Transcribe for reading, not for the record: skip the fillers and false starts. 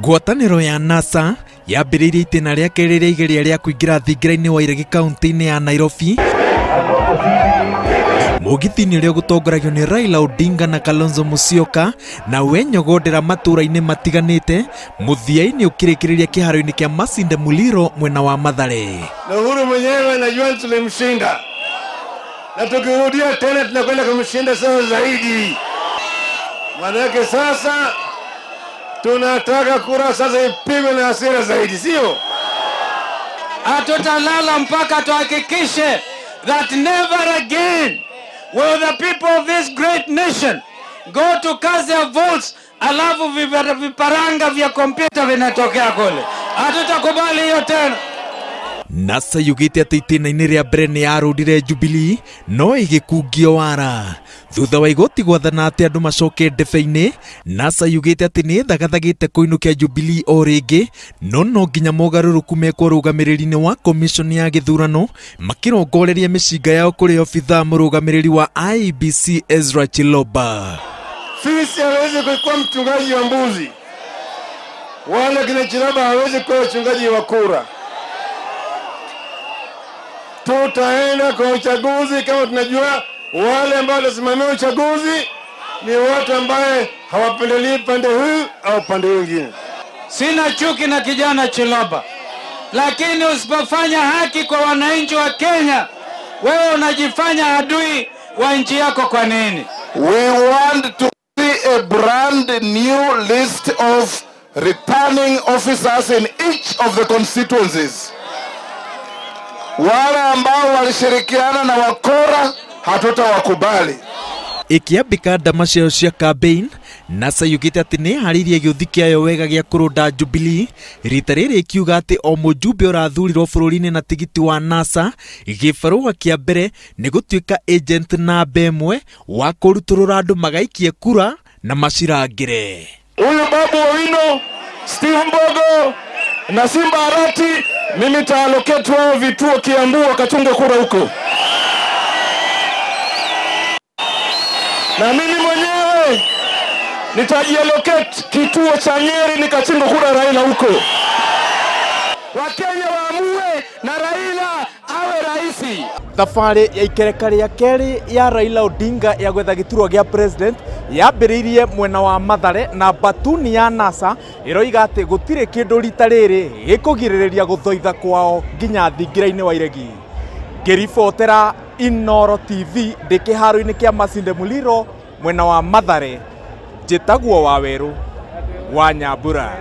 Ngwatanĩro ya NASA yambĩrĩirie itĩna rĩa kerĩ rĩa igeria rĩa kũingĩra thingira-inĩ wa Iregi kaunti-inĩ ya Nairobi. Mũgithi-inĩ ũrĩa gũtongoragio nĩ Raila Odinga na Kalonzo Musyoka na wenyogodera matũra-inĩ matiganĩte, mũthia-inĩ ũkĩrĩkĩrĩria kĩharo-inĩ kĩa Masinde Muliro mwena wa Mathare. Na Uhuru mwenyewe najua tulimshinda, na tukirudia tena tunakwenda kumshinda sawa zaidi. Maanake sasa tunataka kura sasa ipigwe na hasira zaidi, sio? Hatutalala mpaka tuhakikishe that never again will the people of this great nation go to cast their votes alafu viparanga vya kompyuta vinatokea kule. Hatutakubali hiyo tena. NASA yugĩte atĩ itĩna-inĩ rĩa mbere nĩ yarũndire Jubilee no ĩgĩkungio wara. Thutha wa igoti gwathana atĩ andũ macoke ndebe-inĩ, NASA yugĩte atĩ nĩ thagathagĩte kũinũkia Jubilee o rĩngĩ, no nginya mogarũrũku mekwo rũgamĩrĩri-inĩ wa komishoni ya gĩthurano makĩrongoreria mĩcinga yao kũrĩ obitha mũrũgamĩrĩri wa IEBC Ezra Chiloba. Fisi hawezi kuwa mchungaji wa mbuzi, wala kina Chiloba hawezi kuwa mchungaji wa kura. Tutaenda kwa uchaguzi kama tunajua wale ambao wanasimamia uchaguzi ni watu ambaye hawapendelei pande huu au pande wengine. Sina chuki na kijana Chiloba, lakini usipofanya haki kwa wananchi wa Kenya, wewe unajifanya adui wa nchi yako. Kwa nini? We want to see a brand new list of returning officers in each of the constituencies. Wale ambao walishirikiana na wakora hatutawakubali. Ikiambika ndama ciao cia campaign, NASA yugĩte atĩ nĩ harĩirie gĩũthi kĩayo wega gĩa kũrũnda Jubilee, rita rĩrĩ ikiuga atĩ o mũjumbe ũrathurirwo bũrũri-inĩ na tigiti wa NASA gĩbarũa kĩa mbere nĩ gũtuĩka agent namba ĩmwe wa kũrutũrũra andũ magaikie kura na macirangĩre. Huyu Babu Owino, Steve Mbogo na Simba Arati, mimi taallocate wao vituo Kiambu wakachunge kura huko. Na mimi mwenyewe nitajiallocate kituo cha Nyeri nikachunge kura Raila huko. Wakenya waamue na Raila awe raisi. Thabarĩ ya ikereka rĩa kerĩ ya Raila Odinga ya gwetha gĩturwa gĩa president yambĩrĩirie mwena wa Mathare na batuni ya NASA ĩroiga atĩ gũtirĩ kĩndũ rita rĩrĩ gĩkũgirĩrĩria gũthoitha kwao nginya thingira-inĩ wa Iregi. Ngĩribotera Inooro TV ndĩ kĩharo-inĩ kĩa Masinde Muliro mwena wa Mathare, njĩtagwo Waweru wa Nyambura.